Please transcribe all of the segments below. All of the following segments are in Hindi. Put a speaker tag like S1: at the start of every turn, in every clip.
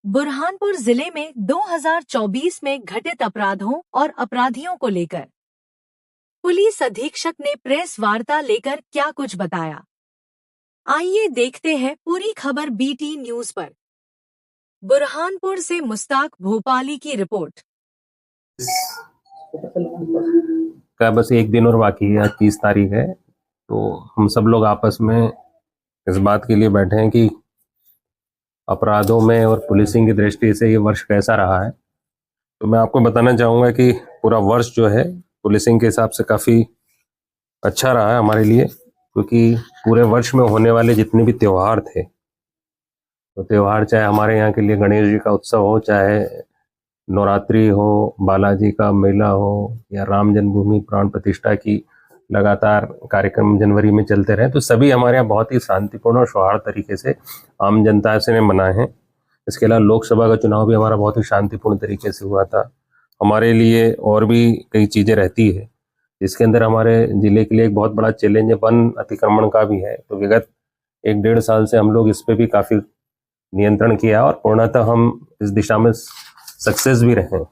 S1: बुरहानपुर जिले में 2024 में घटित अपराधों और अपराधियों को लेकर पुलिस अधीक्षक ने प्रेस वार्ता लेकर क्या कुछ बताया। आइए देखते हैं पूरी खबर BT न्यूज पर। बुरहानपुर से मुस्ताक भोपाली की रिपोर्ट।
S2: का बस एक दिन और बाकी है, 30 तारीख है। तो हम सब लोग आपस में इस बात के लिए बैठे हैं कि अपराधों में और पुलिसिंग की दृष्टि से ये वर्ष कैसा रहा है। तो मैं आपको बताना चाहूँगा कि पूरा वर्ष जो है पुलिसिंग के हिसाब से काफ़ी अच्छा रहा है हमारे लिए, क्योंकि पूरे वर्ष में होने वाले जितने भी त्यौहार थे, तो त्यौहार चाहे हमारे यहाँ के लिए गणेश जी का उत्सव हो, चाहे नवरात्रि हो, बालाजी का मेला हो, या राम जन्मभूमि प्राण प्रतिष्ठा की लगातार कार्यक्रम जनवरी में चलते रहे, तो सभी हमारे यहाँ बहुत ही शांतिपूर्ण और सौहार्द तरीके से आम जनता से मनाए हैं। इसके अलावा लोकसभा का चुनाव भी हमारा बहुत ही शांतिपूर्ण तरीके से हुआ था। हमारे लिए और भी कई चीज़ें रहती है, जिसके अंदर हमारे ज़िले के लिए एक बहुत बड़ा चैलेंज वन अतिक्रमण का भी है। तो विगत 1-1.5 साल से हम लोग इस पर भी काफ़ी नियंत्रण किया और पूर्णतः हम इस दिशा में सक्सेस भी रहे हैं।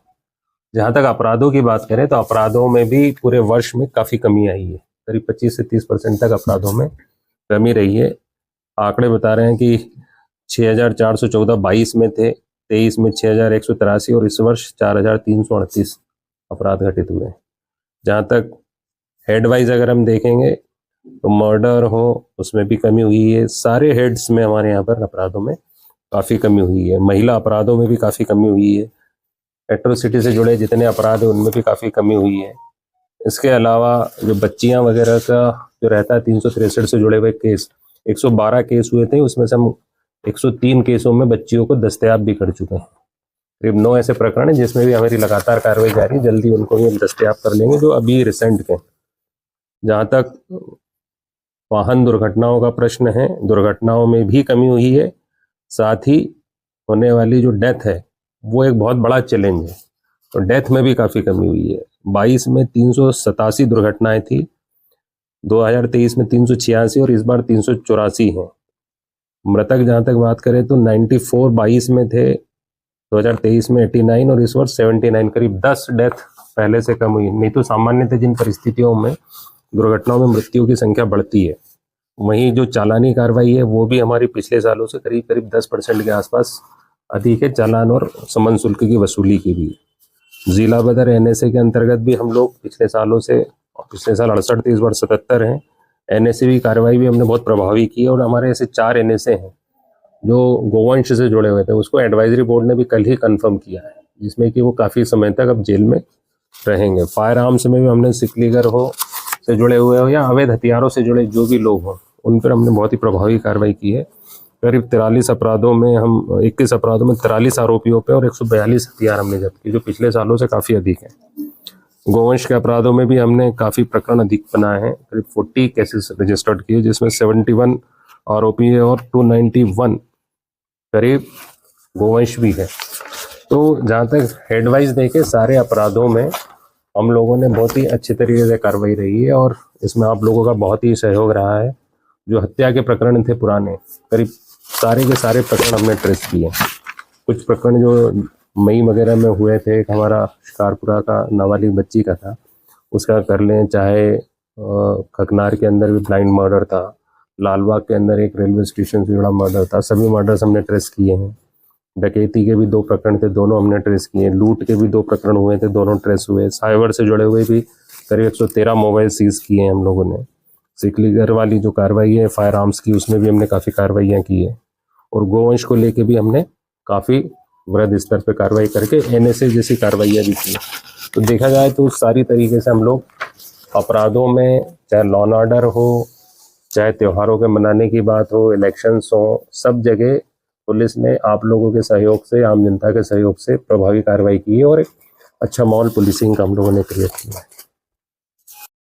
S2: जहाँ तक अपराधों की बात करें तो अपराधों में भी पूरे वर्ष में काफ़ी कमी आई है, करीब 25 से 30% तक अपराधों में कमी रही है। आंकड़े बता रहे हैं कि 6,414 22 में थे, 23 में 6,183 और इस वर्ष 4,338 अपराध घटित हुए हैं। जहाँ तक हेड वाइज अगर हम देखेंगे तो मर्डर हो उसमें भी कमी हुई है। सारे हेड्स में हमारे यहाँ पर अपराधों में काफ़ी कमी हुई है। महिला अपराधों में भी काफ़ी कमी हुई है। एट्रोसिटी से जुड़े जितने अपराध हैं उनमें भी काफ़ी कमी हुई है। इसके अलावा जो बच्चियां वगैरह का जो रहता है 363 से जुड़े हुए केस 112 केस हुए थे, उसमें से हम 103 केसों में बच्चियों को दस्तयाब भी कर चुके हैं। करीब 9 ऐसे प्रकरण हैं जिसमें भी हमारी लगातार कार्रवाई जारी, जल्दी उनको भी हम दस्तयाब कर लेंगे जो अभी रिसेंट के। जहाँ तक वाहन दुर्घटनाओं का प्रश्न है, दुर्घटनाओं में भी कमी हुई है। साथ ही होने वाली जो डेथ है वो एक बहुत बड़ा चैलेंज है, तो डेथ में भी काफ़ी कमी हुई है। 22 में 387 दुर्घटनाएं थी, 2023 में 386 और इस बार 384 हैं। मृतक जहाँ तक बात करें तो 94 22 में थे, 2023 में 89 और इस वर्ष 79, करीब 10 डेथ पहले से कम हुई। नहीं तो सामान्यतः जिन परिस्थितियों में दुर्घटनाओं में मृत्यु की संख्या बढ़ती है, वहीं जो चालानी कार्रवाई है वो भी हमारी पिछले सालों से करीब 10% के आसपास अधिक है। चालान और समन शुल्क की वसूली की भी जिला बदर NSA के अंतर्गत भी हम लोग पिछले सालों से, पिछले साल 68 थे, इस बार 77 हैं। NSA की कार्रवाई भी हमने बहुत प्रभावी की है और हमारे ऐसे 4 NSA हैं जो गोवंश से जुड़े हुए थे। उसको एडवाइजरी बोर्ड ने भी कल ही कंफर्म किया है, जिसमें कि वो काफ़ी समय तक अब जेल में रहेंगे। फायर आर्म्स में भी हमने सिकलीगर हो से जुड़े हुए हो या अवैध हथियारों से जुड़े जो भी लोग हों उन पर हमने बहुत ही प्रभावी कार्रवाई की है। करीब 43 अपराधों में हम 21 अपराधों में 43 आरोपियों पे और 142 हथियार हमने जब्त किए, जो पिछले सालों से काफ़ी अधिक है। गोवंश के अपराधों में भी हमने काफ़ी प्रकरण अधिक बनाए हैं, करीब 40 केसेस रजिस्टर्ड किए, जिसमें 71 आरोपी है और 291 करीब गोवंश भी है। तो जहाँ तक हेडवाइज देखे सारे अपराधों में हम लोगों ने बहुत ही अच्छे तरीके से कार्रवाई रही है और इसमें आप लोगों का बहुत ही सहयोग रहा है। जो हत्या के प्रकरण थे पुराने, करीब सारे के सारे प्रकरण हमने ट्रेस किए। कुछ प्रकरण जो मई वगैरह में हुए थे, एक हमारा शिकारपुरा का नाबालिग बच्ची का था, उसका कर लें, चाहे खकनार के अंदर भी ब्लाइंड मर्डर था, लालबाग के अंदर एक रेलवे स्टेशन से जुड़ा मर्डर था, सभी मर्डर्स हमने ट्रेस किए हैं। डकैती के भी 2 प्रकरण थे, दोनों हमने ट्रेस किए। लूट के भी 2 प्रकरण हुए थे, दोनों ट्रेस हुए। साइबर से जुड़े हुए भी करीब 113 मोबाइल सीज किए हैं हम लोगों ने। सिकलीगर वाली जो कार्रवाई है फायर आर्म्स की, उसमें भी हमने काफ़ी कार्रवाइयाँ की है और गोवंश को लेके भी हमने काफ़ी वृहद स्तर पे कार्रवाई करके NSA जैसी कार्रवाइयाँ भी की। तो देखा जाए तो सारी तरीके से हम लोग अपराधों में, चाहे लॉ एंड ऑर्डर हो, चाहे त्योहारों के मनाने की बात हो, इलेक्शंस हो, सब जगह पुलिस ने आप लोगों के सहयोग से, आम जनता के सहयोग से प्रभावी कार्रवाई की है और एक अच्छा माहौल पुलिसिंग का हम लोगों ने क्रिएट किया है।